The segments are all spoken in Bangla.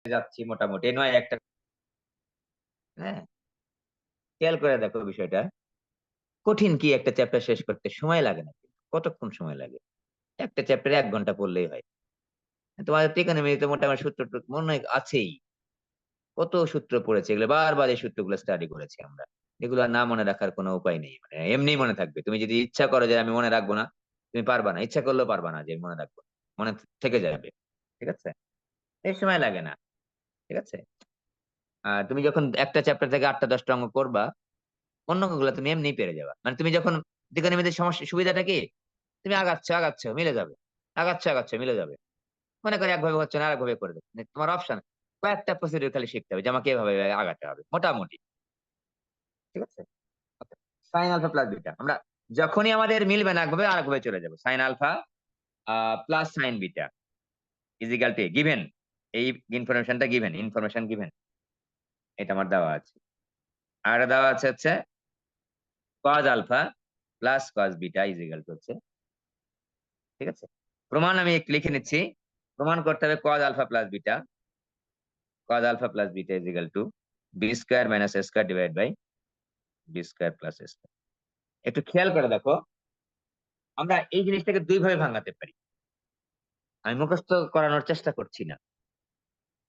যাচ্ছি মোটামুটি নয় একটা। হ্যাঁ, খেয়াল করে দেখো বিষয়টা। কঠিন কি একটা চ্যাপ্টার শেষ করতে সময় লাগে না কিন্তু। কতক্ষণ সময় লাগে? একটা চ্যাপ্টারে ১ ঘন্টা পড়লেই হয়। তোমাদের trigonometry মোটামুটি সূত্র মনে হয় আছেই। কত সূত্র পড়েছি, এগুলো বারবার এই সূত্রগুলো স্টাডি করেছি আমরা। এগুলো আর না মনে রাখার কোনো উপায় নেই। মানে এমনিই মনে থাকবে। তুমি যদি ইচ্ছা করো যে আমি মনে রাখবো না, তুমি পারবা না। ইচ্ছা করলেও পারবা না যে মনে রাখবো। মনে থেকে যাবে। ঠিক আছে? এই সময় লাগে না। ঠিক আছে? আর তুমি যখন একটা চ্যাপ্টার থেকে ৮ টা ১০ টা অঙ্ক করবা, অন্য অঙ্কগুলো তুমি এমনিই পেরে যাবা। মানে তুমি যখন trigonometry সমস্যা সুবিধাটা কি? তুমি আগাচ্ছ, মিলে যাবে। আগাচ্ছ, মিলে যাবে। মনে করো একভাবে হচ্ছে না, আরেকভাবে করে দেবে। মানে তোমার অপশন কয়েকটা প্রসিডিউর খালি শিখতে হবে যে আমাকে এভাবে আগাতে হবে। মোটামুটি। ঠিক আছে? Sine alpha plus beta. আমরা যখনই আমাদের মিলবে না একভাবে আরেকভাবে চলে যাবো। Sine alpha plus sine beta is equal to given. এই ইনফরমেশনটা গিভেন, ইনফরমেশন গিভেন। এটা আমার দেওয়া আছে। আর দেওয়া আছে হচ্ছে cos alpha plus cos beta is equal to হচ্ছে, ঠিক আছে? প্রমাণ আমি একটু লিখে নিচ্ছি। প্রমাণ করতে হবে cos alpha plus beta, cos alpha plus beta is equal to B square minus A square divide by B square plus A square. একটু খেয়াল করে দেখো, আমরা এই জিনিসটাকে দুই ভাবে ভাঙাতে পারি। আমি মুখস্থ করানোর চেষ্টা করছি না।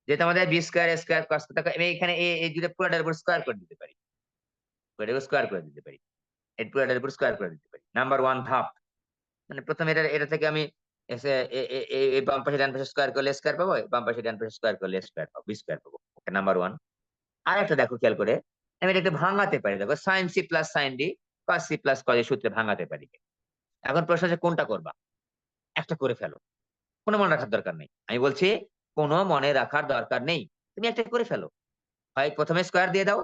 যেহেতু আমাদের B square A square cos আমি এখানে এই দুটো পুরোটার উপর স্কয়ার করে দিতে পারি। পুরোটাকে স্কয়ার করে দিতে পারি। এই পুরোটার উপর স্কয়ার করে দিতে পারি। নাম্বার 1 ধাপ। মানে প্রথমে এটা থেকে আমি এসে এই বাম পাশে ডান পাশে স্কয়ার করলে স্কয়ার পাবো, বাম পাশে ডান পাশে স্কয়ার করলে স্কয়ার পাবো, বি স্কয়ার পাবো। ওকে, নাম্বার 1। আরেকটা দেখো খেয়াল করে, আমি এটাকে ভাঙাতে পারি। দেখো sin c plus sin d cos c plus cos এর সূত্রে ভাঙাতে পারি। এখন প্রশ্ন হচ্ছে কোনটা করবা? একটা করে ফেলো। কোনো মনে রাখার দরকার নেই। আমি বলছি কোনো মনে রাখার দরকার নেই। তুমি একটা করে ফেলো। হয় প্রথমে স্কয়ার দিয়ে দাও,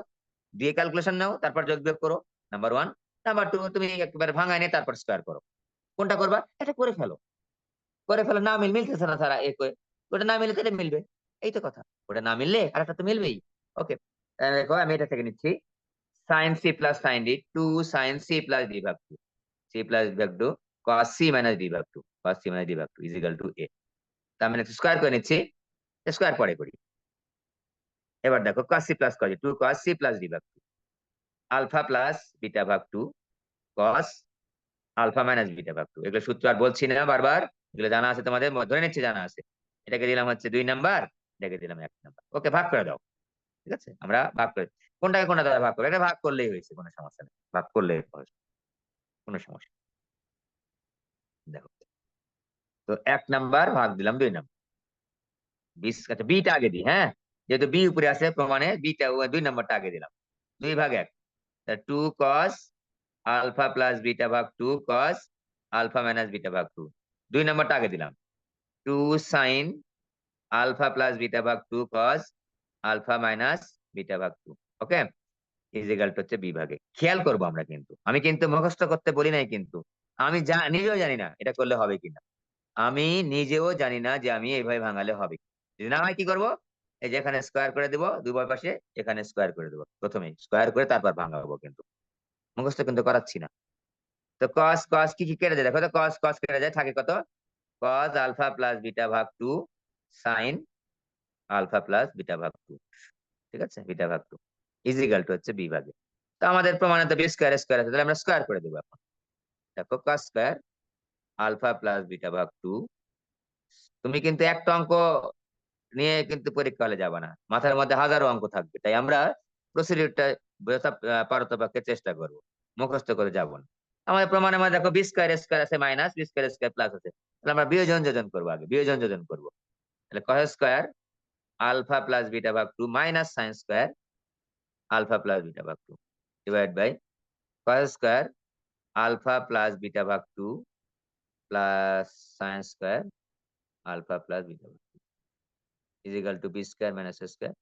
দিয়ে ক্যালকুলেশন নাও, তারপর যোগ বিয়োগ করো। নাম্বার 1। নাম্বার 2 তুমি একেবারে ভাঙায় নিয়ে তারপর স্কয়ার করো। কোনটা করবা? এটা করে ফেলো। করে ফেলো, না মিলতেছে না তারা ওটা না মিললে এটা মিলবে। এই তো কথা। ওটা না মিললে আরেকটা তো মিলবেই। ওকে, দেখো আমি এটা থেকে নিচ্ছি। sin c plus sin d 2 sin c plus d ভাগ 2 c প্লাস d ভাগ 2 cos c মাইনাস d ভাগ 2 cos c মাইনাস d ভাগ 2 ইজ ইকুয়াল টু a। তার মানে স্কয়ার করে নিচ্ছি। স্কয়ার পরে করি। এবার দেখো cos c plus cos d 2 cos c plus d ভাগ 2 আলফা প্লাস বিটা ভাগ 2 cos আলফা মাইনাস বিটা ভাগ 2। এগুলো সূত্র আর বলছি না বারবার, এগুলো জানা আছে তোমাদের, ধরে নিচ্ছি জানা আছে। এটাকে দিলাম হচ্ছে 2 নাম্বার, এটাকে দিলাম 1 নাম্বার। ওকে, ভাগ করে দাও। ঠিক আছে, আমরা ভাগ করে কোনটাকে কোনটা দ্বারা ভাগ করবো, এটা ভাগ করলেই হয়েছে, কোনো সমস্যা নেই। ভাগ করলে কোনো সমস্যা নেই। দেখো, তো 1 নাম্বার ভাগ দিলাম 2 নাম্বার। 20, আচ্ছা বিটা আগে দিই, হ্যাঁ, যেহেতু বি উপরে আছে প্রমাণে, বিটা 2 নাম্বারটা আগে দিলাম। 2 ভাগ 1, 2 cos আলফা প্লাস বিটা ভাগ 2 cos আলফা মাইনাস বিটা ভাগ 2। 2 নাম্বারটা আগে দিলাম। 2 sin আলফা প্লাস বিটা ভাগ 2 cos আলফা মাইনাস বিটা ভাগ 2। ওকে, ইজ ইকুয়াল টু হচ্ছে বিভাগে। খেয়াল করবো আমরা, কিন্তু আমি কিন্তু মুখস্থ করতে বলি নাই কিন্তু। আমি নিজেও জানি না এটা করলে হবে কিনা। আমি নিজেও জানি না যে আমি এইভাবে ভাঙালে হবে। যদি না হয় কি করবো? এই যে এখানে স্কোয়ার করে দেবো দুই পাশে, এখানে স্কোয়ার করে দেবো। প্রথমে স্কোয়ার করে তারপর ভাঙাবো, কিন্তু মুখস্থ কিন্তু করাচ্ছি না। তো cos cos কি কি কেটে যায় দেখো তো, cos cos কেটে যায়, থাকে কত? cos আলফা প্লাস বিটা ভাগ 2 sin আলফা প্লাস বিটা ভাগ 2। ঠিক আছে, বিটা ভাগ 2 ইজ ইকুয়াল টু হচ্ছে বিভাগে। তো আমাদের প্রমাণে তো বি স্কয়ার স্কয়ার আছে, তাহলে আমরা স্কয়ার করে দেবো এখন। দেখো cos square alpha plus beta ভাগ 2। তুমি কিন্তু একটা অঙ্ক নিয়ে কিন্তু পরীক্ষা হলে যাবে না, মাথার মধ্যে হাজারো অঙ্ক থাকবে। তাই আমরা প্রসিডিউরটা বোঝা পারতপক্ষে চেষ্টা করব, মুখস্থ করে যাব না। আমাদের প্রমাণের মধ্যে দেখো বি স্কয়ার স্কয়ার আছে minus B square square plus আছে, তাহলে আমরা বিয়োজন যোজন করবো, আগে বিয়োজন যোজন করবো। তাহলে cos square alpha plus beta ভাগ 2 minus sin square alpha plus beta ভাগ 2 divide by cos square alpha plus beta ভাগ 2 plus sin square alpha plus beta ভাগ 2 is equal to B square minus A square.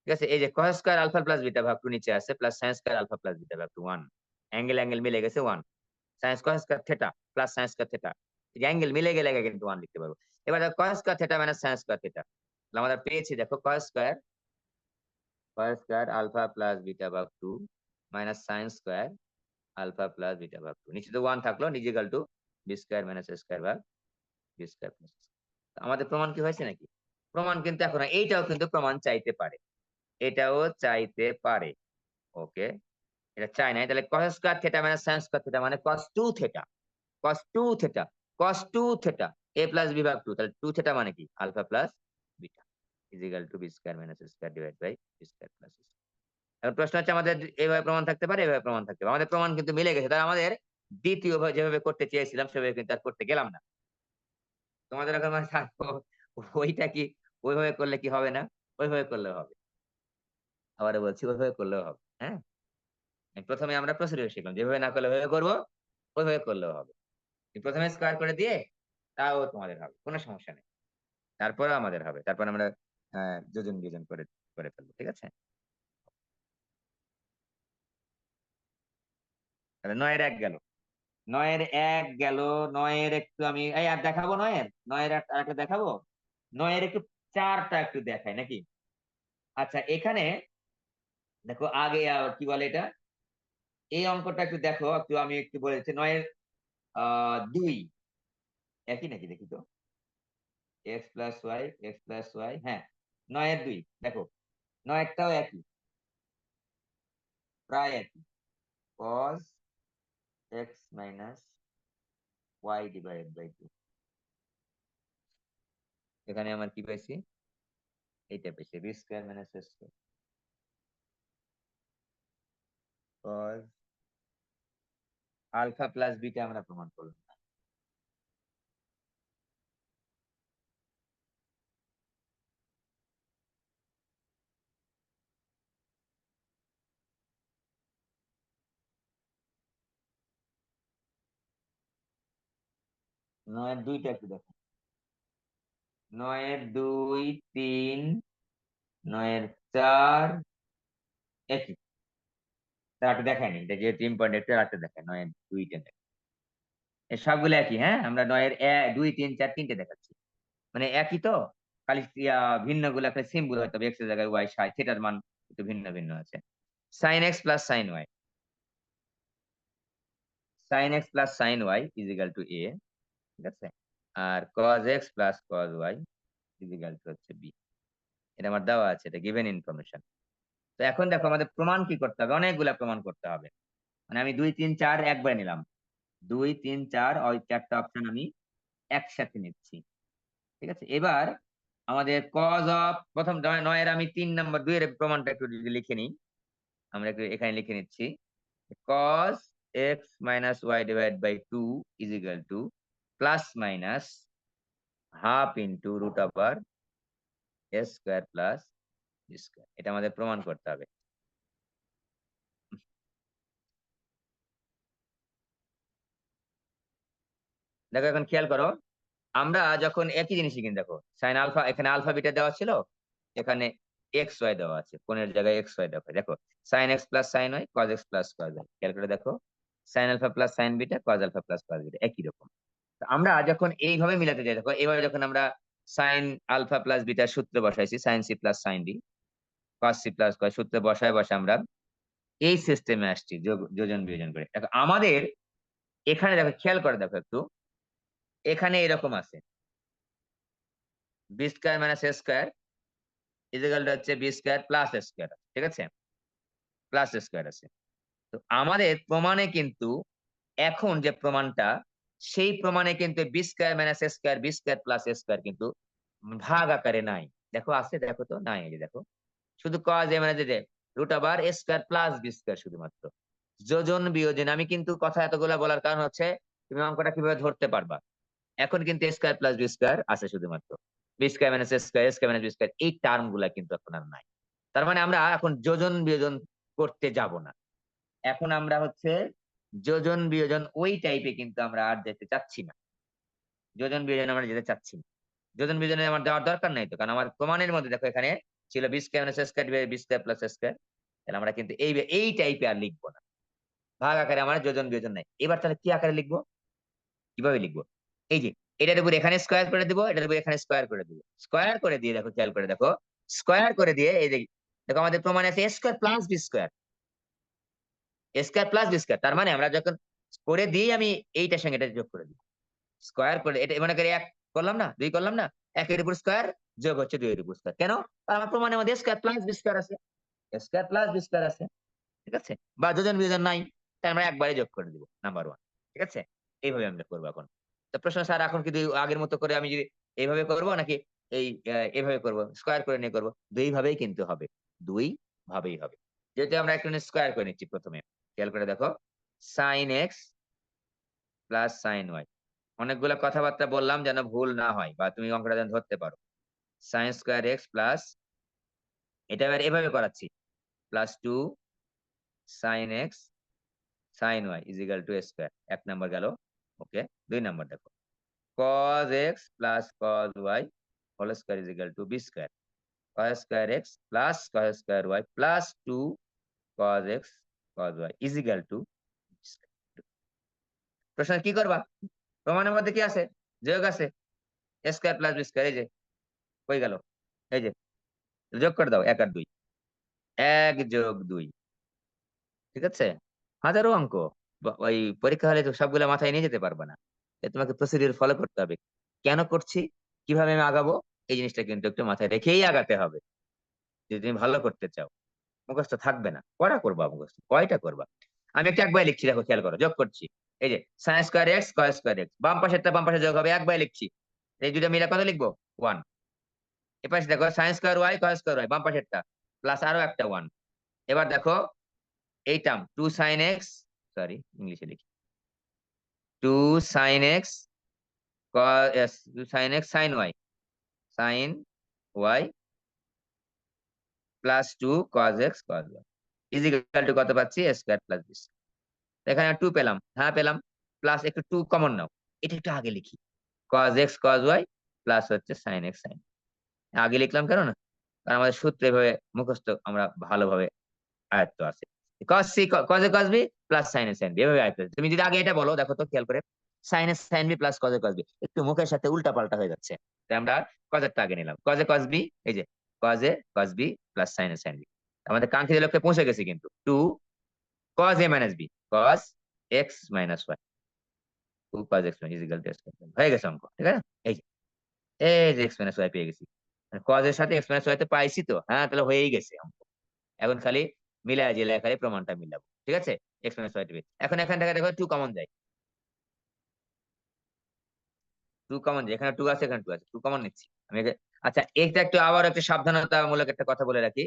ঠিক আছে, এই যে cos square alpha plus beta ভাগ 2 নিচে আছে, plus sin square alpha plus beta ভাগ 2 1। অ্যাঙ্গেল অ্যাঙ্গেল মিলে গেছে 1। sin cos square theta plus sin square theta, এই যে অ্যাঙ্গেল মিলে গেলে কিন্তু 1 লিখতে পারবো। এবার দেখো cos square theta minus sin square theta, তাহলে আমরা পেয়েছি দেখো cos square alpha plus beta ভাগ 2 minus sin square alpha plus beta ভাগ 2, নিচে তো 1 থাকলো, is equal to B square minus A square ভাগ বি স্কয়ার প্লাস। আমাদের প্রমাণ কি হয়েছে নাকি? প্রমাণ কিন্তু এখন এইটাও কিন্তু প্রমাণ চাইতে পারে, এটাও চাইতে পারে। ওকে, এটা চাই নাই, তাহলে cos square theta minus sin square theta মানে cos 2 থিটা, cos 2 থিটা, cos 2 থিটা a প্লাস b ভাগ 2, তাহলে 2 থিটা মানে কি alpha plus beta is equal to B square minus square divide by B square plus. এখন প্রশ্ন হচ্ছে আমাদের এইভাবে প্রমাণ থাকতে পারে, এভাবে প্রমাণ থাকতে পারে। আমাদের প্রমাণ কিন্তু মিলে গেছে, তাহলে আমাদের দ্বিতীয় ভাবে যেভাবে করতে চেয়েছিলাম সেভাবে কিন্তু আর করতে গেলাম না। তোমাদের এখন মানে ওইটা কি ওইভাবে করলে কি হবে না? ওইভাবে করলেও হবে। আবারও বলছি ওইভাবে করলেও হবে। হ্যাঁ? প্রথমে আমরা প্রসিডিউর শিখলাম। যেভাবে না করলে ওইভাবে করব, ওইভাবে করলেও হবে। প্রথমে স্কয়ার করে দিয়ে তাও তোমাদের হবে। কোন সমস্যা নেই। তারপরেও আমাদের হবে। তারপর আমরা যোজন বিয়োজন করে করে ফেলবো। ঠিক আছে? তাহলে ৯ এর ১ গেল। ৯ এর ১ গেল। ৯ এর একটু আমি এই আর দেখাবো ৯ এর? ৯ এর আরেকটা দেখাবো? ৯ এর একটু ৪ টা একটু দেখাই নাকি? আচ্ছা এখানে দেখো আগে কি বলে এটা? এই অঙ্কটা একটু দেখো, একটু আমি একটু বলে দিচ্ছি। ৯ এর ২ একই নাকি দেখি তো? X plus Y, X plus Y, হ্যাঁ ৯ এর ২ দেখো। ৯ একটাও একই, প্রায় একই। cos x minus y divided by 2। এখানে আমার কি পাইছি? এইটা পেয়েছি বি স্কয়ার মাইনাস এ square cos alpha plus beta আমরা প্রমাণ করলাম। ৯ এর ২টা একটু দেখো। ৯ এর ২, ৩, ৯ এর ৪ একই। তার একটা দেখায়নি, এটা যেহেতু ইম্পর্টেন্ট একটু আরেকটা দেখায়। ৯ এর ২টা দেখ। সবগুলো একই, হ্যাঁ? আমরা ৯ এর ২, ৩, ৪ তিনটে দেখাচ্ছি। মানে একই তো, খালি ভিন্ন গুলা খালি সিম্বল হয়তো এক্স এর জায়গায় ওয়াই সাই থিটার মান একটু ভিন্ন ভিন্ন আছে। sin x plus sin y, sin x plus sin y is equal to a, ঠিক আছে? আর cos x plus cos y is equal to হচ্ছে b। এটা আমার দেওয়া আছে, এটা গিভেন ইনফরমেশন। তো এখন দেখো আমাদের প্রমাণ কি করতে হবে, অনেকগুলা প্রমাণ করতে হবে। মানে আমি ২, ৩, ৪ একবারে নিলাম। ২, ৩, ৪ ওই ৪টা অপশন আমি একসাথে নিচ্ছি। ঠিক আছে? এবার আমাদের কজ অফ প্রথম ৯ এর আমি ৩ নম্বর ২ এর প্রমাণটা একটু যদি লিখে নিই। আমরা একটু এখানে লিখে নিচ্ছি। cos x minus y divided by 2 is equal to plus minus half into root over s square plus b square। এটা আমাদের প্রমাণ করতে হবে। দেখো এখন খেয়াল করো, আমরা যখন একই জিনিসই কিন্তু দেখো সাইন আলফা, এখানে আলফা বিটা দেওয়া ছিল, এখানে এক্স ওয়াই দেওয়া আছে, কোণের জায়গায় এক্স ওয়াই দেখো। দেখো sine X plus sine Y, cos X plus cos Y. খেয়াল করে দেখো, sine alpha plus sine beta, cos alpha plus cos beta একই রকম। তো আমরা যখন এইভাবে মিলাতে যাই, দেখো এভাবে যখন আমরা সাইন আলফা প্লাস বিটার সূত্র বসাইছি, sine C plus sine D, cos C plus cos, সূত্রে বসায় বসে আমরা এই সিস্টেমে আসছি যোজন বিয়োজন করে। দেখো আমাদের এখানে দেখো খেয়াল করে দেখো একটু, এখানে এরকম আছে B square minus A square is equal to হচ্ছে বি স্কয়ার প্লাস এ স্কয়ার, ঠিক আছে? প্লাস এ স্কয়ার আছে। তো আমাদের প্রমাণে কিন্তু এখন যে প্রমাণটা, সেই প্রমাণে কিন্তু বি স্কয়ার মাইনাস এ স্কয়ার, বি স্কয়ার প্লাস এ স্কয়ার কিন্তু ভাগ আকারে নাই। দেখো আছে, দেখো তো নাই, এই যে দেখো শুধু cos a মানে যে root over a square plus B square শুধুমাত্র। যোজন বিয়োজন আমি কিন্তু কথা এতগুলা বলার কারণ হচ্ছে তুমি অঙ্কটা কিভাবে ধরতে পারবা। এখন কিন্তু a square plus B square আছে শুধুমাত্র। B square minus A square, A square minus B square এই টার্ম গুলা কিন্তু এখন আর নাই। তার মানে আমরা এখন যোজন বিয়োজন করতে যাব না। এখন আমরা হচ্ছে যোজন বিয়োজন ওই টাইপে কিন্তু আমরা আর যেতে চাচ্ছি না। যোজন বিয়োজন আমরা যেতে চাচ্ছি না। যোজন বিয়োজনে আমার দেওয়ার দরকার নাই তো, কারণ আমার প্রমাণের মধ্যে দেখো এখানে ছিল বি স্কয়ার মাইনাস এ square divided b square plus এ স্কয়ার। তাহলে আমরা কিন্তু এই টাইপে আর লিখবো না। ভাগ আকারে আমার যোজন বিয়োজন নাই। এবার তাহলে কি আকারে লিখবো? কিভাবে লিখবো? এই যে এটার উপর এখানে স্কয়ার করে দিব, এটার উপর এখানে স্কয়ার করে দিব। স্কয়ার করে দিয়ে দেখো, খেয়াল করে দেখো, স্কয়ার করে দিয়ে এই যে দেখো আমাদের প্রমাণে আছে এ square plus B square, A square plus B square. তার মানে আমরা যখন করে দিই আমি এইটার সঙ্গে এটা যোগ করে দিই। স্কয়ার করে এটা মনে করি করলাম না, 2 করলাম না, 1 এর উপর স্কয়ার যোগ হচ্ছে 2 এর উপর স্কয়ার। কেন? কারণ আমার প্রমাণের মধ্যে স্কয়ার প্লাস বি স্কয়ার আছে, স্কয়ার প্লাস বি স্কয়ার আছে। ঠিক আছে? বা যোজন বিয়োজন নাই, তাই আমরা একবারে যোগ করে দিব নাম্বার 1। ঠিক আছে? এইভাবে আমরা করব এখন। তো প্রশ্ন, স্যার এখন কি আগের মতো করে আমি যদি এইভাবে করব নাকি এই এভাবে করব, স্কয়ার করে নিয়ে করব? ২ ভাবেই কিন্তু হবে। ২ ভাবেই হবে। যেহেতু আমরা একটু স্কয়ার করে নিচ্ছি প্রথমে। খেয়াল করে দেখো। sin x plus sin y। অনেকগুলা কথাবার্তা বললাম যেন ভুল না হয় বা তুমি অঙ্কটা যেন ধরতে পারো। sin স্কয়ার x প্লাস, এটা এবার এভাবে করাচ্ছি। Plus 2 sin x sin y is equal to a square। ১ number গেল। ওকে। ২ নাম্বার দেখো। cos x plus cos y whole square is equal to b square। cos square x plus cos square y plus 2 cos x cos y is equal to b square। প্রশ্ন কি করবা? প্রমাণের মধ্যে কি আছে? যোগ আছে। a square plus b square, এই যে হয়ে গেল। এই যে যোগ করে দাও ১ আর ২। ১ যোগ ২। ঠিক আছে? হাজারো অঙ্ক। ওই পরীক্ষা হলে তো সবগুলা মাথায় নিয়ে যেতে পারবা না। তোমাকে প্রসিডিউর ফলো করতে হবে। কেন করছি? কিভাবে আমি আগাবো? এই জিনিসটা কিন্তু একটু মাথায় রেখেই আগাতে হবে। যদি তুমি ভালো করতে চাও। মুখস্থ থাকবে না। কয়টা করবা মুখস্থ? কয়টা করবা? আমি একটা একবারে লিখছি, দেখো খেয়াল করো। যোগ করছি। এই যে sin square x cos square x। বাম পাশেরটা বাম পাশে যোগ হবে, একবারে লিখছি। এই দুইটা মিলে কত লিখবো? 1। এপাশে দেখো sin square y cos square y, বাম পাশেরটা প্লাস আরো একটা 1। এবার দেখো এই টার্ম 2 sin x, সরি ইংলিশে লিখি। 2 sin x cos yes, 2 sin x sin y, sin y plus 2 cos x cos y is equal two কত পাচ্ছি? a square plus b। এখানে 2 পেলাম। হ্যাঁ পেলাম। প্লাস একটু 2 কমন নাও। এটা একটু আগে লিখি। cos x cos y plus হচ্ছে sin x sin y। আগে লিখলাম কেন না? কারণ আমাদের সূত্র এভাবে মুখস্থ আমরা ভালোভাবে আয়ত্ত আছে। cos c cos a cos b plus sin a sin b, এভাবে আয়ত্ত আছে। তুমি যদি আগে এটা বলো, দেখো তো খেয়াল করে। sin a sin b plus cos a cos b একটু মুখের সাথে উল্টাপাল্টা হয়ে যাচ্ছে। তাই আমরা cos এরটা আগে নিলাম। cos a cos b, এই যে cos a cos b plus sin a sin b। আমাদের কাঙ্ক্ষিত লক্ষ্যে পৌঁছে গেছি কিন্তু। 2 cos a minus b cos x minus y, 2 cos x is equal to x হয়ে গেছে অঙ্ক। ঠিক আছে? এই যে এই যে x minus y পেয়ে গেছি। cos এর সাথে x minus y তে পাইছি তো, হ্যাঁ তাহলে হয়েই গেছে অঙ্ক। এখন খালি মিলায় জিলায় খালি প্রমাণটা মিলাবো। ঠিক আছে? x minus y টিপে এখন এখান থেকে দেখো 2 কমন যায়। 2 কমন যায়। এখানে 2 আছে, এখানে 2 আছে। 2 কমন নিচ্ছি। আচ্ছা, এটা একটু আবার একটা সাবধানতামূলক একটা কথা বলে রাখি।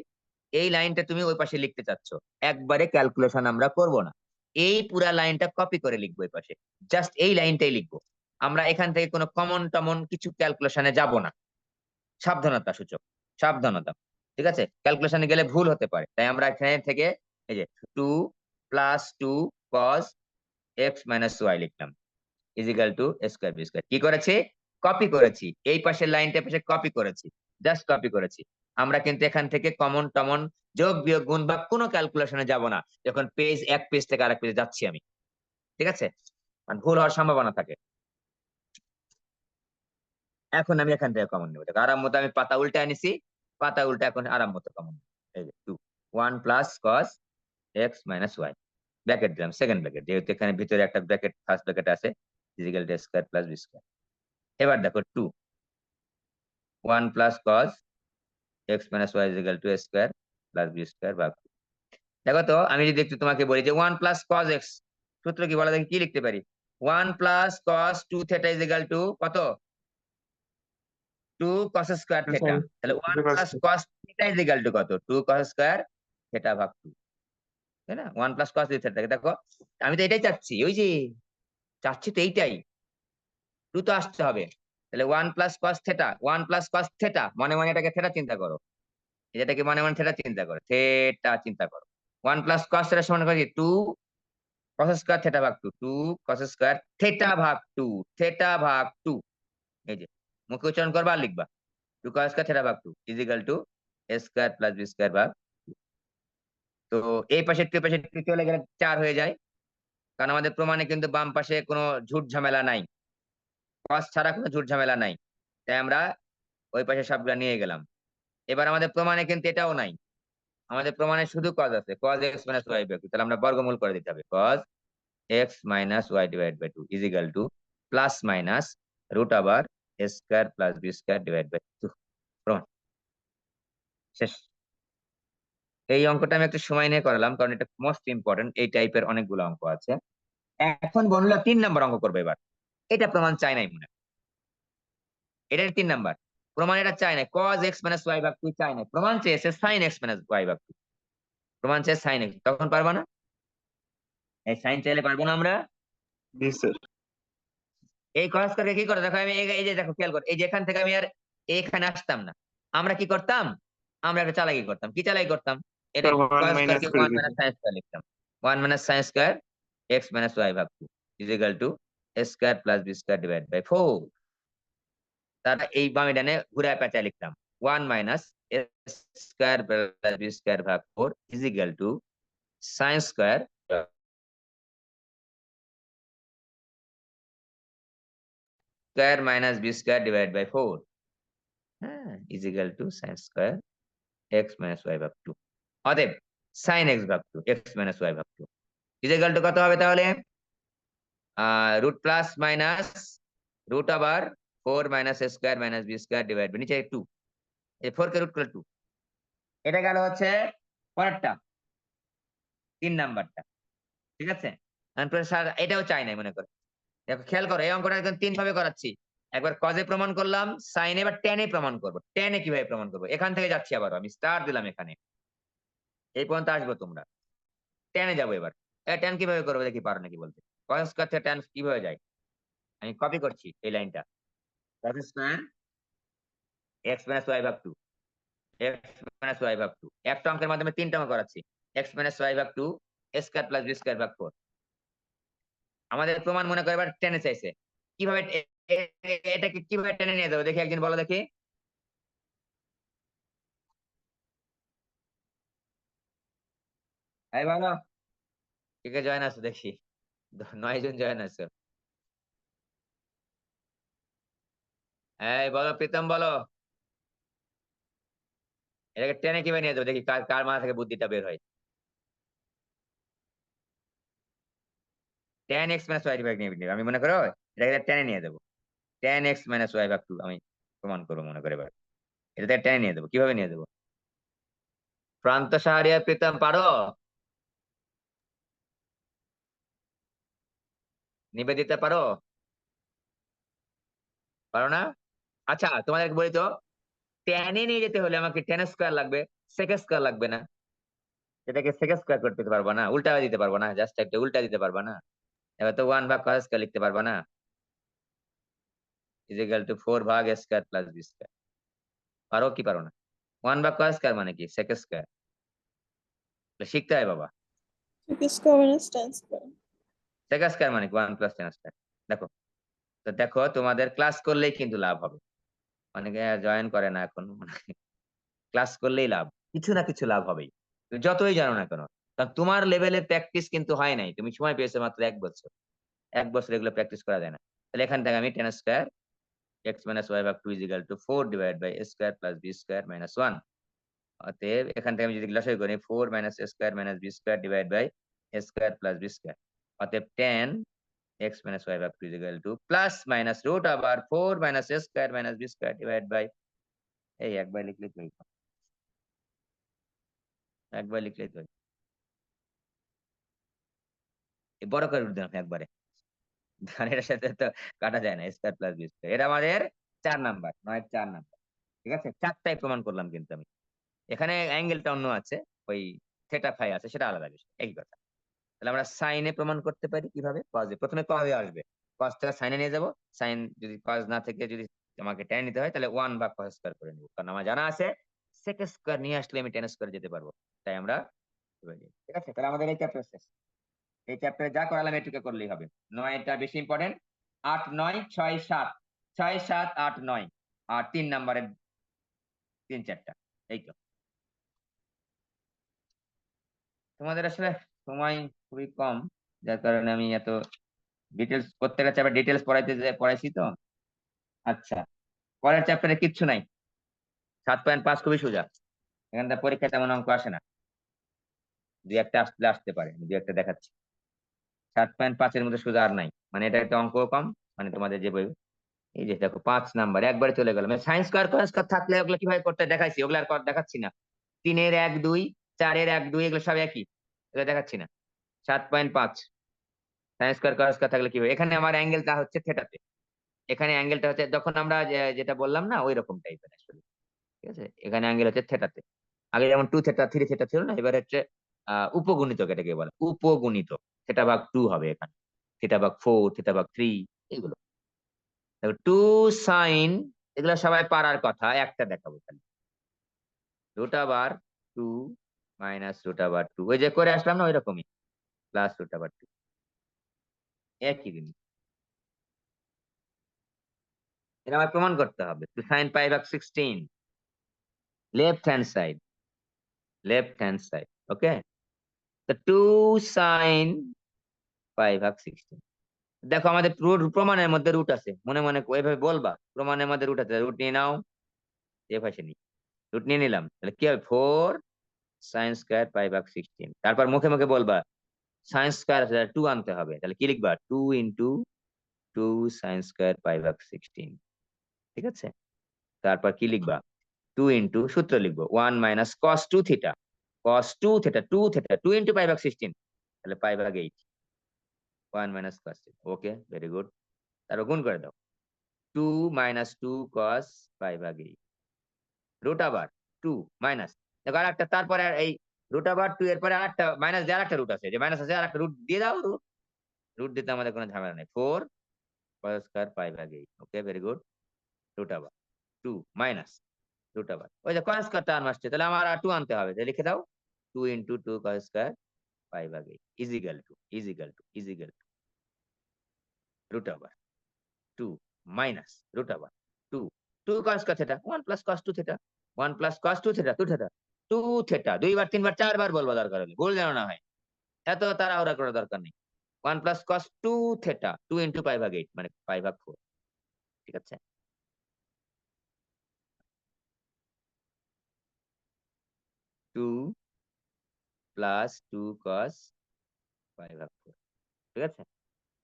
এই লাইনটা তুমি ওই পাশে লিখতে চাচ্ছ। একবারে ক্যালকুলেশন আমরা করব না। এই পুরা লাইনটা কপি করে লিখবো এই পাশে। জাস্ট এই লাইনটাই লিখবো। আমরা এখান থেকে কোনো কমন টমন কিছু ক্যালকুলেশনে যাব না। সাবধানতা সূচক। সাবধানতা। ঠিক আছে? ক্যালকুলেশনে গেলে ভুল হতে পারে। তাই আমরা এখানে থেকে এই যে 2 plus 2 cos x minus y লিখলাম। Is equal to square B square. কি করেছি? কপি করেছি। এই পাশের লাইনটা পাশে কপি করেছি। জাস্ট কপি করেছি। আমরা কিন্তু এখান থেকে কমন টমন যোগ বিয়োগ গুণ বা কোনো ক্যালকুলেশনে যাব না। যখন এক পেজ থেকে আরেক পেজে যাচ্ছি আমি। ঠিক আছে? কারণ ভুল হওয়ার সম্ভাবনা থাকে। এখন আমি এখান থেকে কমন নেব। দেখো আরাম মতো আমি পাতা উল্টে আনিছি। পাতা উল্টে এখন আরাম মতো কমন। এই যে 2 1 plus cos x minus y। Bracket দিলাম, সেকেন্ড ব্র্যাকেট। যেহেতু এখানে ভিতরে একটা ব্র্যাকেট ফার্স্ট ব্র্যাকেট আছে। Is equal to square plus B square. এবার দেখো 2 1 plus cos x minus y is equal to a square plus b square ভাগ 2। দেখো তো আমি যদি একটু তোমাকে বলি যে 1 প্লাস cos x, সূত্র কি বলা, দেখি কি লিখতে পারি? 1 plus cos 2 theta is equal to কত? 2 cos স্কয়ার থিটা। তাহলে 1 plus cos theta is equal to কত? 2 cos স্কয়ার থিটা ভাগ 2। তাই না? 1 প্লাস cos থিটা। দেখো আমি তো এটাই চাচ্ছি। ওই যে চাচ্ছি তো এইটাই। 2 তো আসতে হবে। তাহলে 1 plus cos theta, 1 plus cos theta মনে মনে এটাকে থিটা চিন্তা করো। এটাকে মনে মনে থিটা চিন্তা করো। থিটা চিন্তা করো। 1 প্লাস cos থিটা সমান কত? 2 cos স্কয়ার থিটা ভাগ 2। 2 cos স্কয়ার থিটা ভাগ 2। থিটা ভাগ 2। এই যে মুখে উচ্চারণ করবা আর লিখবা। 2 cos স্কয়ার থিটা ভাগ 2 is equal to a square plus b square ভাগ 2। তো এই পাশে 2 পাশে 2 চলে গেলে 4 হয়ে যায়। কারণ আমাদের প্রমাণে কিন্তু বাম পাশে কোনো ঝুট ঝামেলা নাই। cos ছাড়া কোনো ঝুট ঝামেলা নাই। তাই আমরা ওই পাশে সবগুলা নিয়ে গেলাম। এবার আমাদের প্রমাণে কিন্তু এটাও নাই। আমাদের প্রমাণে শুধু cos আছে। cos x minus y by 2। তাহলে আমরা বর্গমূল করে দিতে হবে। cos x minus y divided by 2 is equal to plus minus root আবার square plus B square divide by 2। প্রমাণ শেষ। এই অঙ্কটা আমি একটু সময় নিয়ে করালাম, কারণ এটা মোস্ট ইম্পর্টেন্ট। এই টাইপের অনেকগুলো অঙ্ক আছে। এখন বললো 3 নম্বর অঙ্ক করবে এবার। এটা প্রমাণ চাই নাই মনে হয়। এটা 3 নাম্বার প্রমাণ, এটা চাই নাই। cos x মাইনাস y ভাগ 2 চাই নাই, প্রমাণ চেয়েছে sin x মাইনাস y ভাগ 2। প্রমাণ চেয়ে sin x, তখন পারবা না? এই sin চাইলে পারবো না আমরা? জি স্যার। এই cos করে কি করে দেখো, আমি এই যে দেখো খেয়াল করো, এই যে এখান থেকে আমি আর এখানে আসতাম না। আমরা কি করতাম? আমরা একটা চালাকি করতাম। কি চালাকি করতাম? এটা স্যার 1 cos স্কয়ার মাইনাস কে করে 1 দিতাম। মাইনাস sin স্কয়ার লিখতাম। 1 minus sin square x minus y ভাগ 2 is equal to a square plus b square divide by 4। তারা এই বামে ডানে ঘুরায় পেঁচায় লিখতাম 1 minus a square plus b square ভাগ 4 is equal to sin square square minus b square divide by 4, হ্যাঁ, is equal to sin square x minus y ভাগ 2। অতএব sin x ভাগ 2 x মাইনাস y ভাগ 2 ইজ ইকুয়াল টু কত হবে তাহলে? রুট প্লাস মাইনাস রুট আবার 4 minus a square minus b square divide by নিচে 2, এই 4 কে রুট করলে 2। এটা গেল হচ্ছে পরেরটা, 3 নাম্বারটা। ঠিক আছে? তারপরে স্যার এটাও চাই নাই মনে করো। দেখো খেয়াল করো, এই অঙ্কটা একদম 3 ভাবে করাচ্ছি। একবার কজে প্রমাণ করলাম, সাইনে, এবার টেনে প্রমাণ করবো। টেনে কিভাবে প্রমাণ করবো? এখান থেকে যাচ্ছি আবার, আমি স্টার দিলাম এখানে। এই পর্যন্ত আসবো তোমরা। টেনে যাবো এবার। টেন কিভাবে করবো দেখি, পারো নাকি বলতে। কজ স্কয়ার থেকে টেন কিভাবে যায়? আমি কপি করছি এই লাইনটা। Cos square X minus Y ভাগ 2, এক্স মাইনাস ওয়াই ভাগ 2। একটা অঙ্কের মাধ্যমে 3টা অঙ্ক করাচ্ছি। এক্স মাইনাস ওয়াই ভাগ 2 স্কয়ার প্লাস বি স্কয়ার ভাগ 4। আমাদের প্রমাণ মনে করে এবার টেনে চাইছে। কিভাবে এটাকে কিভাবে টেনে নিয়ে যাবো দেখি, একদিন বলো দেখি। এই বলো, কে কে জয়েন আছো দেখি। 9 জন জয়েন আছো। এই বলো, প্রীতম বলো, এটাকে টেনে কিভাবে নিয়ে যাবো দেখি, কার কার মাথা থেকে বুদ্ধিটা বের হয়। tan x মাইনাস ওয়াই ভাগ নিয়ে নিবো। আমি মনে করো এটাকে টেনে নিয়ে যাবো। tan x মাইনাস ওয়াই ভাগ 2 আমি প্রমাণ করবো মনে করে এবার। এটাতে টেনে নিয়ে যাবো, কিভাবে নিয়ে যাবো? প্রান্ত সাহারিয়া প্রীতম পারো? নিবেদিতা পারো? পারো না? আচ্ছা তোমাদেরকে বলি তো, টেনে নিয়ে যেতে হলে আমাকে টেন স্কয়ার লাগবে, সেক স্কয়ার লাগবে না? এটাকে সেক স্কয়ার করতে পারবো না, উল্টা দিতে পারবো না? জাস্ট একটা উল্টা দিতে পারবো না? এবার তো 1 ভাগ cos স্কয়ার লিখতে পারবো না? ইজ ইকুয়াল টু 4 ভাগ a square plus b square. পারো কি পারো না? 1 ভাগ cos স্কয়ার মানে কি? Sec square. শিখতে হয় বাবা। Square minus tan square. Sec square মানে কি? 1 প্লাস tan স্কয়ার। দেখো, তো দেখো তোমাদের ক্লাস করলেই কিন্তু লাভ হবে। অনেকে জয়েন করে না এখন। ক্লাস করলেই লাভ, কিছু না কিছু লাভ হবেই। তুমি যতই জানো না কেন, কারণ তোমার লেভেলের প্র্যাকটিস কিন্তু হয় নাই। তুমি সময় পেয়েছো মাত্র 1 বছর। 1 বছর এগুলো প্র্যাকটিস করা যায় না। তাহলে এখান থেকে আমি tan square x minus Y ভাগ 2 is equal to 4 divide by a square plus b square minus 1। অতএব এখান থেকে আমি যদি লসাগু করি 4 minus a square minus b square divide by a square plus b square. অতএব tan x মাইনাস ওয়াই ভাগ 2 is equal to plus minus root আবার 4 minus a square minus b square divide by, এই একবার লিখলেই তো হইতো। একবার লিখলেই তো হইতো। এই বড় করে রুট দিলাম একবারে। কারণ এটার সাথে তো কাটা যায় না, স্কয়ার প্লাস বি স্কয়ার। এটা আমাদের 4 নাম্বার, 4 নাম্বার। ঠিক আছে, 4টাই প্রমাণ করলাম কিন্তু আমি। এখানে অ্যাঙ্গেলটা অন্য আছে, ওই থেটা ফাই আছে, সেটা আলাদা বিষয়, একই কথা। তাহলে আমরা সাইনে প্রমাণ করতে পারি কিভাবে? কজে, প্রথমে কজে আসবে, কজ থেকে সাইনে নিয়ে যাব। সাইন যদি কজ না থেকে যদি আমাকে টেন নিতে হয়, তাহলে 1 ভাগ কজ স্কয়ার করে নিব, কারণ আমার জানা আছে সেক স্কয়ার নিয়ে আসলে আমি টেন স্কয়ার যেতে পারবো। তাই আমরা ঠিক আছে। তাহলে আমাদের এই চ্যাপ্টার শেষ। এই চ্যাপ্টারে যা করালাম এটুকু করলেই হবে। 9টা বেশি ইম্পর্টেন্ট। 8, 9, 6, 7, 6, 7, 8, 9 আর 3 নাম্বারের 3-4টা। এই তো। তোমাদের আসলে সময় খুবই কম, যার কারণে আমি এত ডিটেলস, প্রত্যেকটা চ্যাপ্টার ডিটেলস পড়াইছি তো। আচ্ছা, পরের চ্যাপ্টারে কিচ্ছু নাই। 7.5 খুবই সোজা। এখানটা পরীক্ষা তেমন অঙ্ক আসে না, 2-1টা আসলে আসতে পারে, 2-1টা দেখাচ্ছি। 7.5-এর মধ্যে সোজা আর নাই, মানে এটা একটা অঙ্ক কম, মানে তোমাদের যে বই এই যে দেখো 5 নাম্বার একবারে চলে গেল। মানে সাইন স্কয়ার কস স্কয়ার থাকলে ওগুলো কিভাবে করতে হয় দেখাইছি, ওগুলো আর দেখাচ্ছি না। 3 এর 1 2 4 এর 1 2 এগুলো সব একই, এগুলো দেখাচ্ছি না। 7.5 সাইন স্কয়ার কস স্কয়ার থাকলে কি হবে, এখানে আমার অ্যাঙ্গেলটা হচ্ছে থেটাতে, এখানে অ্যাঙ্গেলটা হচ্ছে যখন আমরা যেটা বললাম না ওই রকম টাইপের আসলে। ঠিক আছে, এখানে অ্যাঙ্গেল হচ্ছে থেটাতে। আগে যেমন 2 থেটা 3 থেটা ছিল না, এবার হচ্ছে উপগুণিতক এটাকে বলে, উপগুণিতক। থেটা ভাগ 2 হবে এখানে, থেটা ভাগ 4 থেটা ভাগ 3 এগুলো। 2 সাইন, এগুলো সবাই পারার কথা, একটা দেখাবো খালি। রুট আবার 2 মাইনাস রুট আবার 2, ওই যে করে আসলাম না ওই রকমই, প্লাস রুট আবার 2, একই জিনিস। এটা আমার প্রমাণ করতে হবে। 2 সাইন পাই ভাগ 16, left hand side, left hand side. Okay, তো 2 সাইন পাই ভাগ 16। দেখো আমাদের প্রমাণের মধ্যে রুট আছে, মনে মনে ওইভাবে বলবা, প্রমাণের মধ্যে রুট আছে, রুট নিয়ে নাও। এ পাশে নি, রুট নিয়ে নিলাম, তাহলে কি হবে 4 সাইন স্কয়ার পাই ভাগ 16। তারপর মুখে মুখে বলবা সাইন স্কয়ার 2 আনতে হবে, তাহলে কি লিখবা 2 ইন্টু 2 সাইন স্কয়ার পাই ভাগ 16। ঠিক আছে, তারপর কি লিখবা 2 ইন্টু, সূত্র লিখবো 1 মাইনাস কস 2 থিটা, কস 2 থিটা 2 থিটা 2 ইন্টু পাই ভাগ 16, তাহলে পাই ভাগ 8, 1 মাইনাস কস। ওকে, ভেরি গুড। তারপর গুণ করে দাও, 2 মাইনাস 2 কস পাই ভাগ 8, রুট আবার 2 মাইনাস, দেখো আর একটা, তারপরে এই রুট আবার 2 এর পরে আরেকটা মাইনাস দিয়ে আরেকটা রুট আছে, যে মাইনাস আছে আরেকটা রুট দিয়ে দাও, রুট, রুট দিতে আমাদের কোনো ঝামেলা নেই। 4 কস স্কয়ার পাই ভাগ 8। ওকে, ভেরি গুড। রুট আবার 2 মাইনাস রুট আবার, ওই যে কস স্কয়ার টার্ম আসছে, তাহলে আমার আর 2 আনতে হবে, তাহলে লিখে দাও 2 ইন্টু 2 কস স্কয়ার পাই ভাগ 8 ইজিক্যাল টু রুট আবার 2 মাইনাস রুট আবার 2 2 cos square theta 1 plus cos 2 theta 1 plus cos 2 theta 2 theta 2 theta, দুইবার তিনবার চারবার বলবো দরকার হলে, ভুল যেন না হয়, এত তাড়াহুড়া করার দরকার নেই। 1 প্লাস cos 2 থিটা 2 ইন্টু পাই ভাগ 8 মানে পাই ভাগ 4। ঠিক আছে, 2 প্লাস 2 cos পাই ভাগ 4। ঠিক আছে,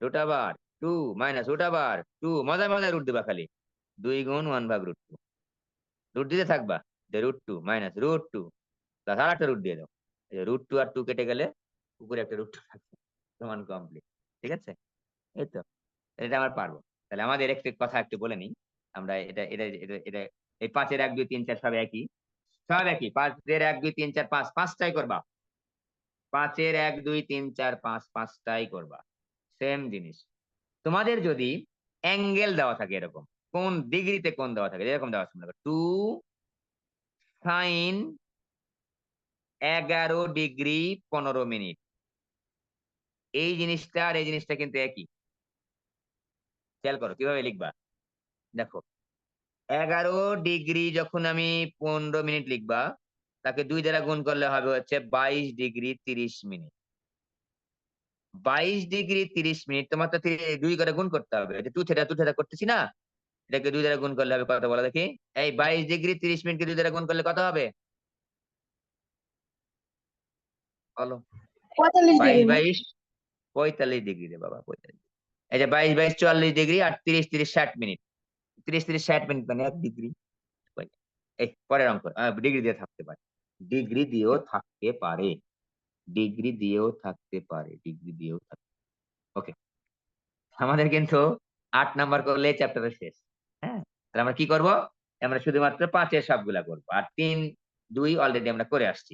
রুট আবার 2 মাইনাস রুট আবার 2, মজায় মজায় রুট দিবা খালি, 2 গুণ 1 ভাগ রুট 2, রুট দিতে থাকবা, রুট 2 মাইনাস রুট 2 প্লাস আর একটা রুট দিয়ে দাও, রুট 2 আর 2 কেটে গেলে উপরে একটা রুট থাকবে, সমান কমপ্লিট। ঠিক আছে, এই তো, এটা আমরা পারবো। তাহলে আমাদের একটু কথা একটু বলে নিই, আমরা এটা এটা এটা এটা এই 5 এর 1 2 3 4 সব একই, সব একই, 5 এর 1 2 3 4 5 পাঁচটাই করবা, 5 এর 1 2 3 4 5 পাঁচটাই করবা, সেম জিনিস। তোমাদের যদি অ্যাঙ্গেল দেওয়া থাকে এরকম, কোন ডিগ্রিতে কোন দেওয়া থাকে, এরকম দেওয়া আছে, 2 সাইন 11 ডিগ্রি 15 মিনিট, এই জিনিসটা আর এই জিনিসটা কিন্তু একই। খেয়াল করো কিভাবে লিখবা, দেখো 11 ডিগ্রি যখন আমি 15 মিনিট লিখবা, তাকে 2 দ্বারা গুণ করলে হবে হচ্ছে 22 ডিগ্রি 30 মিনিট। 22 ডিগ্রি 30 মিনিট তোমার তো 2 করে গুণ করতে হবে, এটা 2 থিটা 2 থিটা করতেছি না, এটাকে 2 দ্বারা গুণ করলে হবে কত বলো দেখি, এই 22 ডিগ্রি 30 মিনিটকে 2 দ্বারা গুণ করলে কত হবে বলো, 22 45 ডিগ্রি। 22 45 ডিগ্রি রে বাবা, 45। এই যে 22 22 44 ডিগ্রি আর 30 30 60 মিনিট, 30 30 60 মিনিট মানে 1 ডিগ্রি। এই পরের অঙ্ক, ডিগ্রি দিয়ে থাকতে পারে, ডিগ্রি দিয়েও থাকতে পারে, ডিগ্রি দিয়েও থাকতে পারে, ডিগ্রি দিয়েও থাকতে। ওকে, আমাদের কিন্তু 8 নাম্বার করলে চ্যাপ্টারের শেষ। হ্যাঁ, তাহলে আমরা কি করব, আমরা শুধুমাত্র 5 এর সবগুলা করবো, আর 3 2 অলরেডি আমরা করে আসছি,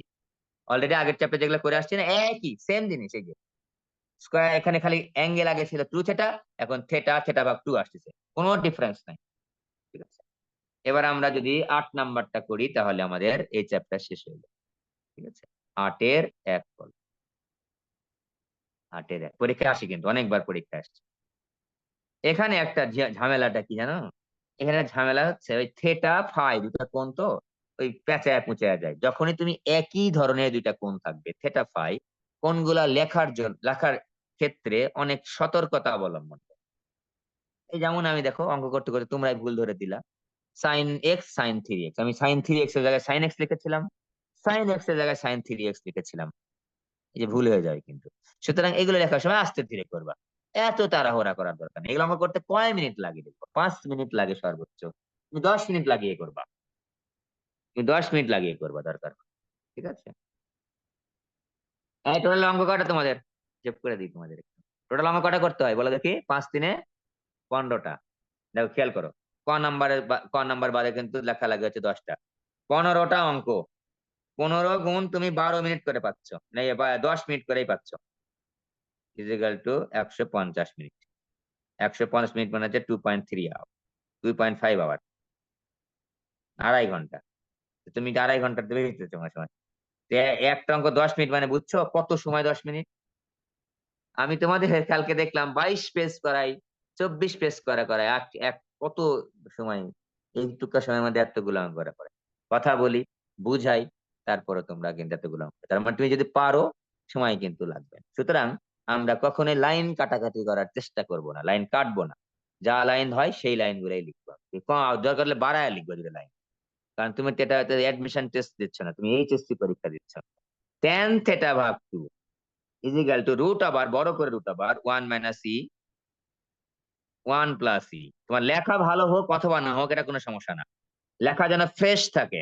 অলরেডি আগের চ্যাপ্টার যেগুলো করে আসছি না একই সেম জিনিস, এই যে স্কয়ার, এখানে খালি অ্যাঙ্গেল আগে ছিল 2 থিটা, এখন থেটা থেটা ভাগ 2 আসতেছে, কোনো ডিফারেন্স নাই। ঠিক আছে, এবার আমরা যদি 8 নাম্বারটা করি তাহলে আমাদের এই চ্যাপ্টার শেষ হয়ে যাবে। ঠিক আছে, 8 এর 1 কল, 8 এর 1 পরীক্ষা আসে, কিন্তু অনেকবার পরীক্ষা আসছে। এখানে একটা ঝামেলাটা কি জানো, এখানে ঝামেলা হচ্ছে ওই থেটা ফাই দুটা কোণ তো ওই পেঁচায় পুঁচায় যায়, যখনই তুমি একই ধরনের দুইটা কোণ থাকবে থেটা ফাই, কোণগুলা লেখার ক্ষেত্রে অনেক সতর্কতা অবলম্বন করো। এই যেমন আমি দেখো অঙ্ক করতে করতে তোমরাই ভুল ধরে দিলা, সাইন এক্স সাইন 3x, আমি সাইন 3x এর জায়গায় সাইন এক্স লিখেছিলাম, সাইন এক্স এর জায়গায় সাইন 3x লিখেছিলাম, এই যে ভুল হয়ে যায় কিন্তু। সুতরাং এগুলো লেখার সময় আস্তে ধীরে করবা, এত তাড়াহুড়া করার দরকার নেই। এগুলো অঙ্ক করতে কয় মিনিট লাগে দেখবো, 5 মিনিট লাগে সর্বোচ্চ। তুমি 10 মিনিট লাগিয়ে করবা, তুমি 10 মিনিট লাগিয়ে করবা দরকার হলে, ঠিক আছে? এই টোটাল অঙ্ক কটা তোমাদের, চেক করে দিই তোমাদের। টোটাল অঙ্ক কটা করতে হয় বলো দেখি? 5 × 3 = 15টা। দেখো খেয়াল করো, ক নাম্বার বাদে কিন্তু লেখা লাগে হচ্ছে 10টা। 15টা অঙ্ক, 15 × তুমি 12 মিনিট করে পাচ্ছ, না 10 মিনিট করেই পাচ্ছ, ইজিক্যাল টু 150 মিনিট। 150 মিনিট মানে হচ্ছে 2.3 আওয়ার, 2.5 আওয়ার, 2.5 ঘন্টা। তুমি 2.5 ঘন্টা দেবে তোমার সময়। একটা অঙ্ক 10 মিনিট মানে বুঝছো কত সময় 10 মিনিট? আমি তোমাদের কালকে দেখলাম 22 পেজ করাই, 24 পেজ করাই, কত সময়, এইটুকু সময়ের মধ্যে এতগুলো অঙ্ক করা পড়ে। কথা বলি, বুঝাই, তারপরে তোমরা কিন্তু এতগুলো অঙ্ক, তার মানে তুমি যদি পারো সময় কিন্তু লাগবে না। সুতরাং আমরা কখনোই লাইন কাটাকাটি করার চেষ্টা করব না, লাইন কাটবো না, যা লাইন হয় সেই লাইন গুলাই লিখবো। দরকার হলে বাড়ায় লিখবো যদি লাইন, কারণ তুমি তো এটা অ্যাডমিশন টেস্ট দিচ্ছ না, তুমি এইচএসসি পরীক্ষা দিচ্ছ। tan θ/2 ইজিক্যাল টু রুট আবার বড় করে রুট আবার 1 - e 1 + e। তোমার লেখা ভালো হোক অথবা না হোক এটা কোনো সমস্যা না, লেখা যেন ফ্রেশ থাকে,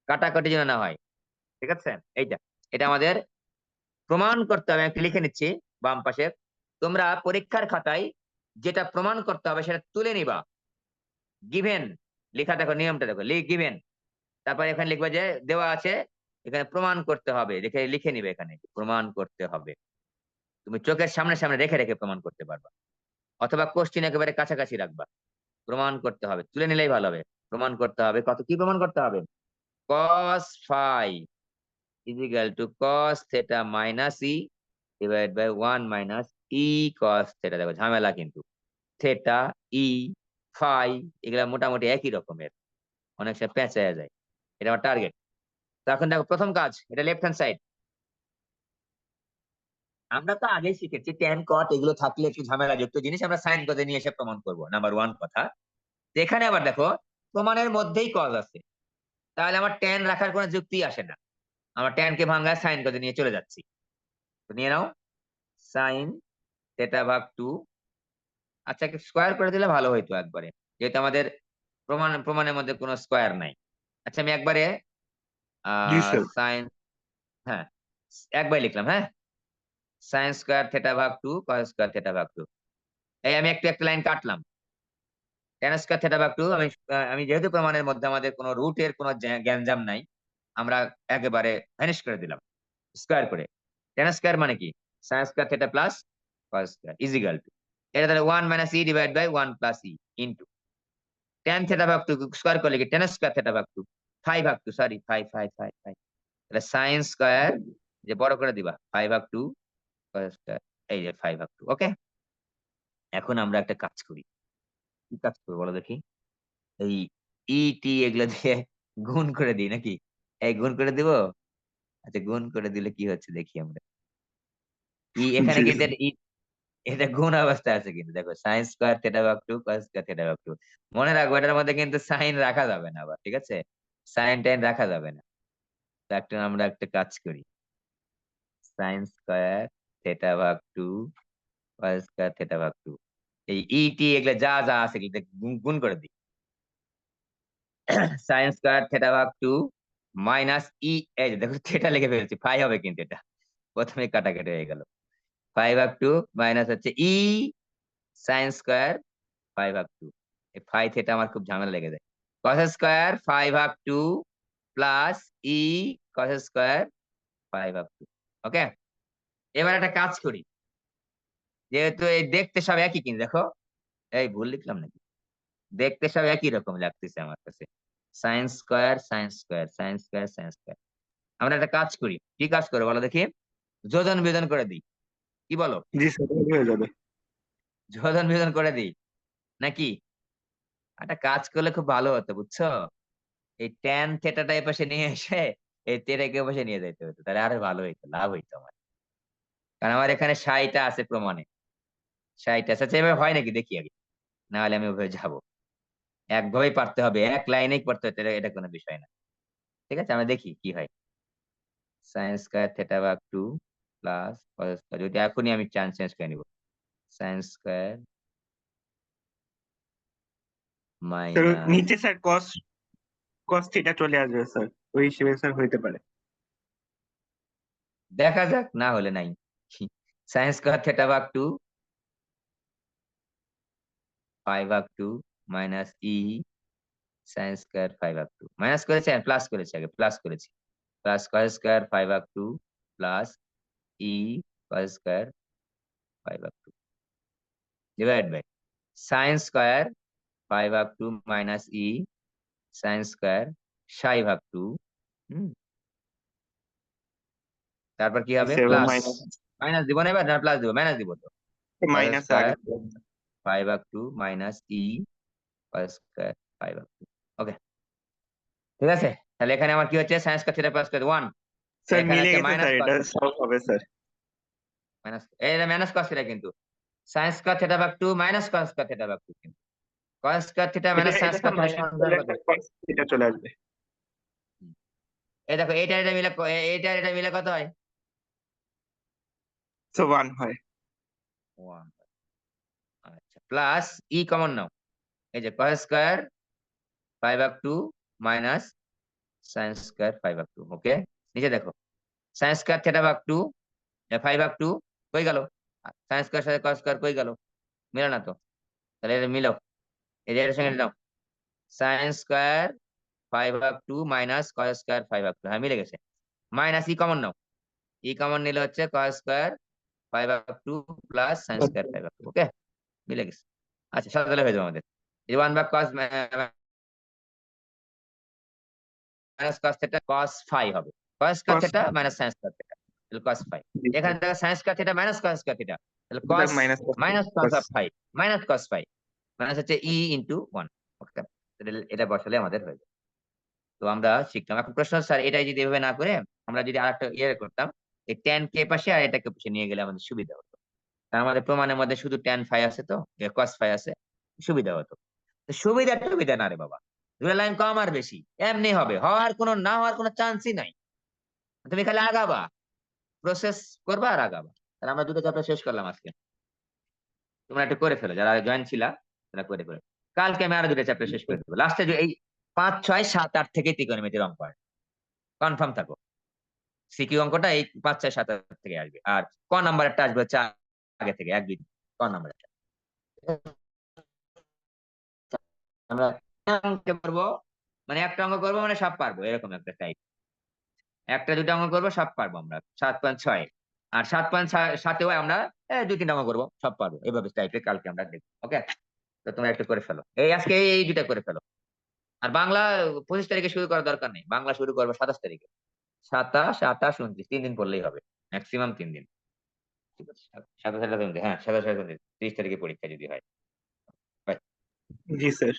কাটাকাটি যেন না হয়, ঠিক আছে? এইটা, এটা আমাদের প্রমাণ করতে হবে। আমি লিখে নিচ্ছি বাম পাশে, তোমরা পরীক্ষার খাতায় যেটা প্রমাণ করতে হবে সেটা তুলে নিবা। গিভেন লেখা, দেখো নিয়মটা দেখো, গিভেন, তারপর এখানে লিখবে যে দেওয়া আছে, এখানে প্রমাণ করতে হবে, লিখে লিখে নিবে এখানে প্রমাণ করতে হবে। তুমি চোখের সামনে সামনে রেখে রেখে প্রমাণ করতে পারবা, অথবা কোশ্চিন একেবারে কাছাকাছি রাখবা। প্রমাণ করতে হবে, তুলে নিলেই ভালো হবে। প্রমাণ করতে হবে, কত কি প্রমাণ করতে হবে? cos phi is equal to cos theta minus E divide by 1 - e cos theta। দেখো ঝামেলা কিন্তু, থেটা, ই, ফাই এগুলা মোটামুটি একই রকমের, অনেক সময় পেঁচায়া যায়। এটা আমার টার্গেট। তো এখন দেখো প্রথম কাজ, এটা লেফট হ্যান্ড সাইড। আমরা তো আগেই শিখেছি ট্যান কট এগুলো থাকলে একটু ঝামেলাযুক্ত জিনিস আমরা সাইন করে নিয়ে এসে প্রমাণ করবো, নাম্বার 1 কথা। তো এখানে আবার দেখো প্রমাণের মধ্যেই কজ আছে, তাহলে আমার ট্যান রাখার কোনো যুক্তি আসে না, আমার ট্যান কে ভাঙায় সাইন করে নিয়ে চলে যাচ্ছি। তো নিয়ে নাও সাইন θ/2। আচ্ছা স্কোয়ার করে দিলে ভালো হইতো একবারে, যেহেতু আমাদের প্রমাণের মধ্যে কোনো স্কোয়ার নাই। আচ্ছা আমি একবারে জি স্যার। সাইন, হ্যাঁ একবার লিখলাম, হ্যাঁ সাইন স্কোয়ার θ/2 কস স্কোয়ার θ/2। এই আমি একটু একটা লাইন কাটলাম, tan স্কোয়ার θ/2। আমি যেহেতু প্রমাণের মধ্যে আমাদের কোনো রুটের কোনো গ্যাঞ্জাম নাই, আমরা একেবারে ভ্যানিশ করে দিলাম স্কোয়ার করে। tan স্কোয়ার মানে কি? Sine square theta plus cos square equal to, এটা তাহলে 1 - e divide by 1 + e into tan θ/2 square করলে কি tan স্কোয়ার θ/2, 5/2, সরি 5 তাহলে সাইন স্কোয়ার, যে বড় করে দিবা 5/2 কস স্কোয়ার, এই যে 5/2। ওকে, এখন আমরা একটা কাজ করি, কি কাজ করবো বলো দেখি? এই টি এগুলো দিয়ে গুণ করে দিই নাকি? এই গুণ করে দিব। আচ্ছা গুণ করে দিলে কি হচ্ছে দেখি আমরা। এখানে জি কিন্তু স্যার। এটা গুণ অবস্থায় আছে, কিন্তু দেখো সাইন স্কোয়ার θ/2 কস স্কোয়ার θ/2। মনে রাখবো এটার মধ্যে কিন্তু সাইন রাখা যাবে না আবার, ঠিক আছে? সাইন টাইন রাখা যাবে না। তো আমরা একটা কাজ করি, সাইন স্কোয়ার θ/2 কস স্কোয়ার θ/2, এই টি এগুলো যা যা আছে এগুলো গুণ করে দিই। সাইন স্কোয়ার θ/2 মাইনাস ই, এই যে দেখো থিটা লিখে ফেলছি, ফাই হবে কিন্তু এটা প্রথমে কাটাকাটি হয়ে গেল। 5/2 মাইনাস হচ্ছে ই সাইন স্কোয়ার 5/2। এই ফাই থিটা আমার খুব ঝামেলা লেগে যায়। Cos square 5/2 plus E cos square 5/2। ওকে, এবার একটা কাজ করি, যেহেতু এই দেখতে সব একই, কিন্তু দেখো এই ভুল লিখলাম নাকি? দেখতে সব একই রকম লাগতেছে আমার কাছে। Sine square sine square sine square sine square. আমরা একটা কাজ করি, কি কাজ করবো বলো দেখি? যোজন বিয়োজন করে দিই, কি বলো? জি স্যার, হয়ে যাবে। যোজন বিয়োজন করে দিই নাকি? একটা কাজ করলে খুব ভালো হতো বুঝছো, এই ট্যান থেটাটা এ পাশে নিয়ে এসে এই তেটাকে এ পাশে নিয়ে যেতে হতো, তাহলে আরো ভালো হইতো, লাভ হইতো আমার। কারণ আমার এখানে 60টা আছে প্রমাণে, 60টা আছে। আচ্ছা এভাবে হয় নাকি দেখি আগে, না হলে আমি ওভাবে যাবো। একভাবেই পারতে হবে, এক লাইনেই পড়তে হতে, এটা কোনো বিষয় না। ঠিক আছে আমরা দেখি কি হয়। Sine square θ/2 plus cos square, যদি এখনই আমি চান্স চেঞ্জ করে নিব, সাইন স্কয়ার স্যার মাইনাস নিচে স্যার কস থিটা চলে আসবে স্যার, ওই হিসেবে স্যার হইতে পারে। দেখা যাক, না হলে নাই। সাইন স্কয়ার থিটা ভাগ 2 5 ভাগ 2 মাইনাস ই সাইন স্কয়ার 5 ভাগ 2 মাইনাস করেছি আর প্লাস করেছি, আগে প্লাস করেছি, প্লাস কস স্কয়ার 5 ভাগ 2 প্লাস ই কস স্কয়ার 5 ভাগ 2 ডিভাইড বাই সাইন স্কয়ার 5 ভাগ 2 মাইনাস ই সাইন স্কয়ার 5 ভাগ 2। তারপর কি হবে? প্লাস মাইনাস দিব না, এবার না প্লাস দিব, মাইনাস দিব তো। মাইনাস আগে 5 ভাগ 2 মাইনাস ই কস স্কয়ার 5 ভাগ 2। ওকে, ঠিক আছে। তাহলে এখানে আমার কি হচ্ছে? Sign square theta plus square 1, sir এখানে মিলে হচ্ছে গেছে মাইনাস স্যার, এটা সলভ হবে স্যার। মাইনাস, এটা মাইনাস কস থিটা, কিন্তু সাইন স্কয়ার থিটা ভাগ 2 মাইনাস কস স্কয়ার থিটা ভাগ 2, কিন্তু কস স্কয়ার থিটা মাইনাস সাইন এটা স্কয়ার থিটা মাইনাস সমান করলে কত? কস থিটা চলে আসবে। এই দেখো, এটা এটা মিলে এটা মিলে কত হয়? সো 1 হয়। 1। আচ্ছা, প্লাস ই কমন নাও, এই যে কস স্কয়ার 5 ভাগ 2 মাইনাস সাইন স্কয়ার 5 ভাগ 2। ওকে, নিচে দেখো সাইন স্কয়ার থিটা ভাগ 2 5 ভাগ 2 কই গেল? সাইন স্কয়ার সাথে কস স্কয়ার কই গেল? মিলে না তো, তাহলে এটা মিলাও, এই যে এর সঙ্গে দাও সাইন স্কয়ার 5 ভাগ 2 মাইনাস কস স্কয়ার 5 ভাগ 2, হ্যাঁ মিলে গেছে। মাইনাস ই কমন নাও, ই কমন নিলে হচ্ছে কস স্কয়ার 5 ভাগ 2 প্লাস সাইন স্কয়ার 5 ভাগ 2। ওকে, মিলে গেছে। আচ্ছা, সাজালে হয়ে যাবে আমাদের। এই 1 ভাগ কস মাইনাস কস থিটা কস 5 হবে, cos square theta minus sine square theta, তাহলে কস 5। এখানে দেখো sine square theta minus cos square theta, তাহলে cos minus cos of 5 minus cos 5 minus হচ্ছে ই ইনটু 1। ওকে, এটা বসালে আমাদের হয়ে যাবে। তো আমরা শিখলাম। এখন প্রশ্ন, স্যার এটাই যদি এভাবে না করে আমরা যদি আরেকটা ইয়ে করতাম, এই tan কে পাশে আর এটাকে পাশে নিয়ে গেলে আমাদের সুবিধা হতো। তার আমাদের প্রমাণের মধ্যে শুধু tan phi আছে, তো cos phi আছে, সুবিধা হতো। তো সুবিধা না রে বাবা, দুটো লাইন কম আর বেশি এমনি হবে, হওয়ার কোনো না হওয়ার কোনো চান্সই নাই। তুমি খালি আগাবা, প্রসেস করবা আর আগাবা। তাহলে আমরা দুটো চ্যাপ্টার শেষ করলাম আজকে। তোমরা একটু করে ফেলো, যারা জয়েন ছিলা তারা করে ফেলো। কালকে আমি আরো দুটো চ্যাপ্টার শেষ করে দেবো। লাস্টে এই 5, 6, 7, 8 থেকে ত্রিকোণমিতির অঙ্ক হয়, কনফার্ম থাকো। সিকিউ অঙ্কটা এই 5, 6, 7 থেকে আসবে, আর ক নাম্বার একটা আসবে হচ্ছে আগে থেকে 1, 2, ক নাম্বার একটা। আমরা অঙ্ক করবো, মানে একটা অঙ্ক করবো মানে সব পারবো, এরকম একটা টাইপ। একটা দুটো অঙ্ক করবো সব পারবো আমরা, 7, 5, 6, আর 7, 5, 7-এও আমরা 2, 3 অঙ্ক করবো, সব পারবো, এভাবে টাইপের কালকে আমরা দেখবো। ওকে, তো তোমরা একটু করে ফেলো, এই আজকে এই দুটা করে ফেলো। আর বাংলা 25 তারিখে শুরু করার দরকার নেই, বাংলা শুরু করবো 27 তারিখে। 27, 28, 29, 3 দিন পড়লেই হবে, ম্যাক্সিমাম 3 দিন। ঠিক আছে, 27, 28, হ্যাঁ 27, 29, 30 তারিখে পরীক্ষা যদি হয়। জি স্যার।